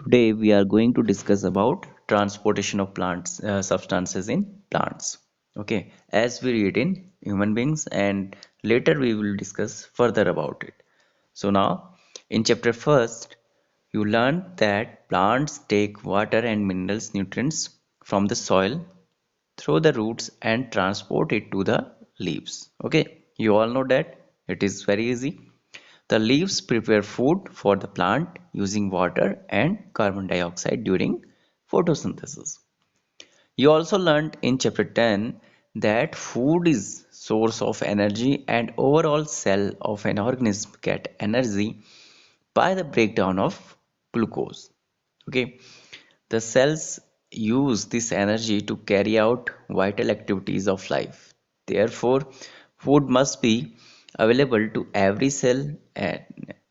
Today we are going to discuss about transportation of plants substances in plants. Okay, as we read in human beings, and later we will discuss further about it. So now in chapter first, you learn that plants take water and minerals nutrients from the soil through the roots and transport it to the leaves. Okay, you all know that it is very easy. The leaves prepare food for the plant using water and carbon dioxide during photosynthesis. You also learned in chapter 10 that food is source of energy and overall cell of an organism get energy by the breakdown of glucose. Okay, the cells use this energy to carry out vital activities of life. Therefore, food must be available to every cell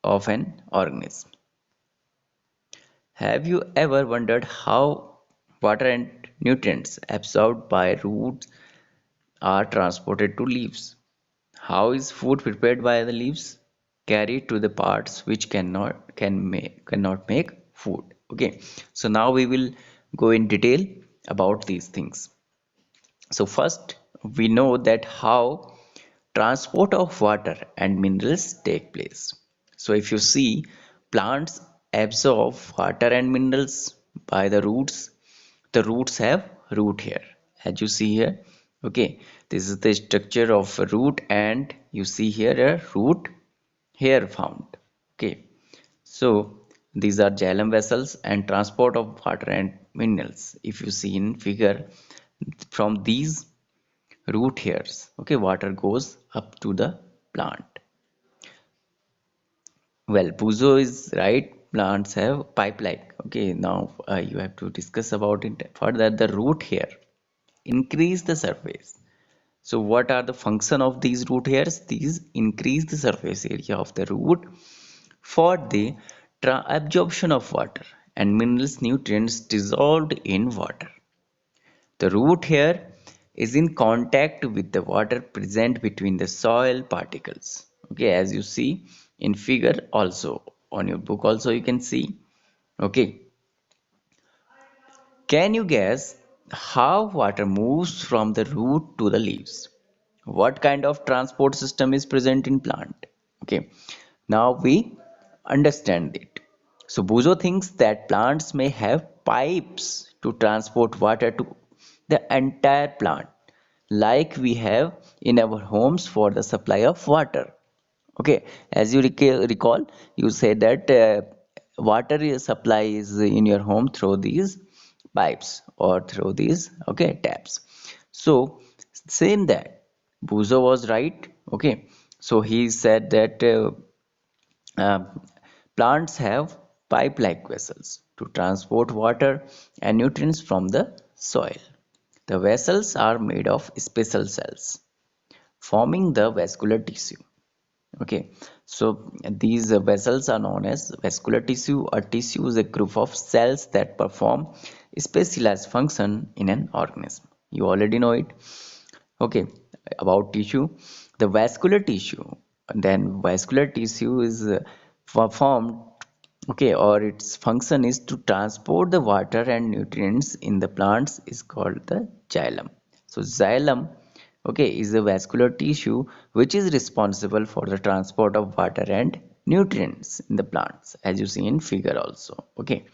of an organism. Have you ever wondered how water and nutrients absorbed by roots are transported to leaves? How is food prepared by the leaves carried to the parts which cannot make food? Okay, so now we will go in detail about these things. So first, we know that how transport of water and minerals take place. So if you see, plants absorb water and minerals by the roots. The roots have root hair, as you see here. Okay, this is the structure of a root, and you see here a root hair found. Okay, so these are xylem vessels and transport of water and minerals. If you see in figure, from these root hairs, okay, water goes up to the plant. Well, Puzo is right. Plants have pipe-like. Okay, now you have to discuss about it further. The root hair increase the surface. So, what are the function of these root hairs? These increase the surface area of the root for the absorption of water and minerals nutrients dissolved in water. The root hair is in contact with the water present between the soil particles. Okay, as you see in figure also on your book also you can see. Okay, can you guess how water moves from the root to the leaves? What kind of transport system is present in plant? Okay, now we understand it. So Buzo thinks that plants may have pipes to transport water to the entire plant, like we have in our homes for the supply of water. Okay, as you recall, you said that supply is in your home through these pipes or through these taps. So same that Buzo was right. Okay, so he said that uh, plants have pipe-like vessels to transport water and nutrients from the soil. The vessels are made of special cells, forming the vascular tissue. Okay, so these vessels are known as vascular tissue. A tissue is a group of cells that perform specialized function in an organism. You already know it. Okay, about tissue, the vascular tissue, then vascular tissue is formed, okay, or its function is to transport the water and nutrients in the plants is called the xylem. So xylem, okay, is the vascular tissue which is responsible for the transport of water and nutrients in the plants, as you see in figure also. Okay,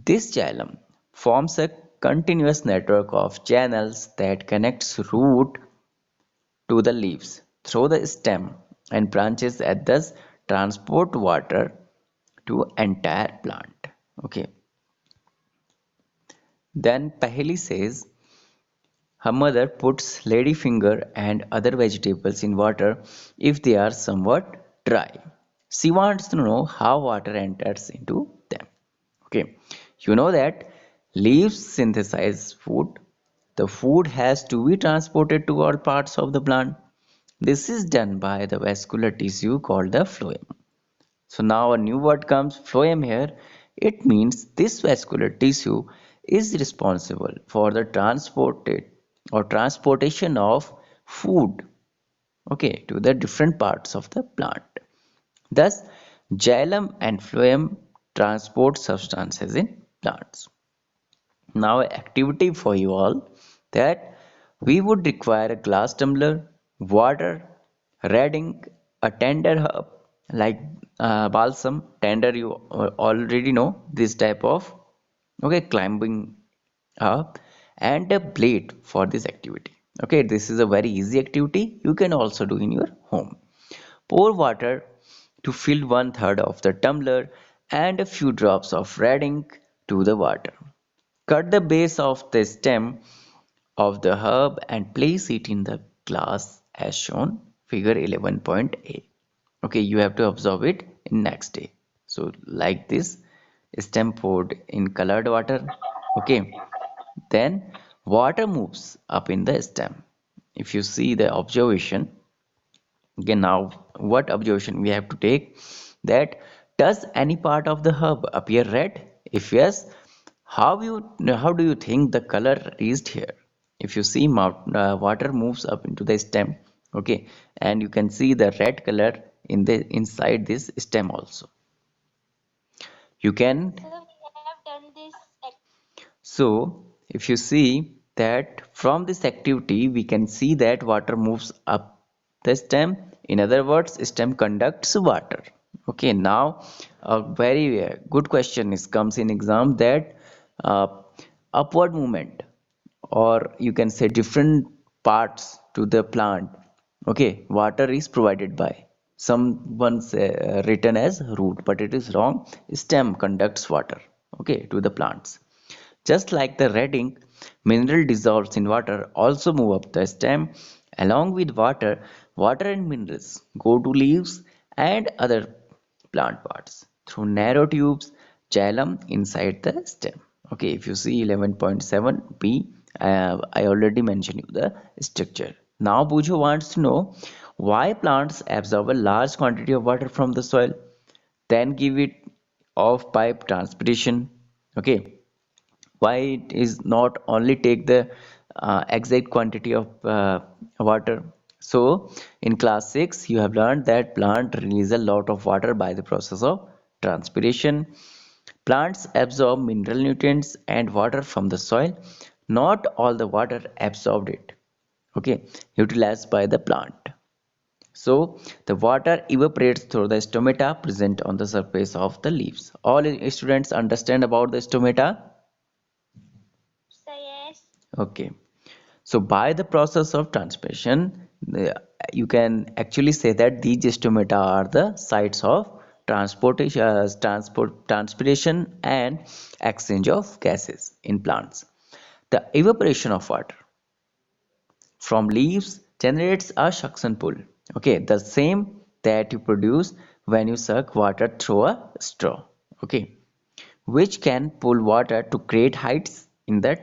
this xylem forms a continuous network of channels that connects root to the leaves through the stem and branches and thus transport water to entire plant. Okay, then Paheli says her mother puts ladyfinger and other vegetables in water if they are somewhat dry. She wants to know how water enters into them. Okay, you know that leaves synthesize food. The food has to be transported to all parts of the plant. This is done by the vascular tissue called the phloem. So now a new word comes, phloem here. It means this vascular tissue is responsible for the transportation of food, okay, to the different parts of the plant. Thus, xylem and phloem transport substances in plants. Now, activity for you all that we would require a glass tumbler, water, red ink, a tender herb like balsam. Tender, you already know this type of okay climbing up and a blade for this activity. Okay, this is a very easy activity you can also do in your home. Pour water to fill 1/3 of the tumbler and a few drops of red ink to the water. Cut the base of the stem of the herb and place it in the glass as shown figure 11.a. Okay, you have to observe it in next day. So like this, stem poured in colored water. Okay, then water moves up in the stem. If you see the observation, okay, now what observation we have to take that does any part of the herb appear red? If yes, how do you think the color reached here? If you see water moves up into the stem, okay, and you can see the red color in the inside this stem also. You can So we have done this. So, if you see that from this activity, we can see that water moves up the stem. In other words, stem conducts water. Okay, now a very good question is comes in exam that uh, upward movement or you can say different parts to the plant. Okay, water is provided by someone's written as root, but it is wrong. Stem conducts water. Okay, to the plants. Just like the red ink, mineral dissolves in water also move up the stem. Along with water, water and minerals go to leaves and other plant parts through narrow tubes, xylem inside the stem. Okay, if you see 11.7b, I already mentioned you the structure. Now Bujo wants to know why plants absorb a large quantity of water from the soil, then give it off pipe transpiration. Okay, why it is not only take the exact quantity of water. So in class 6 you have learned that plant release a lot of water by the process of transpiration. Plants absorb mineral nutrients and water from the soil. Not all the water absorbed it, okay, utilized by the plant. So the water evaporates through the stomata present on the surface of the leaves. All students understand about the stomata? So yes. Okay. So by the process of transpiration, you can actually say that these stomata are the sites of transpiration and exchange of gases in plants. The evaporation of water from leaves generates a suction pull. Okay, the same that you produce when you suck water through a straw. Okay, which can pull water to create heights in the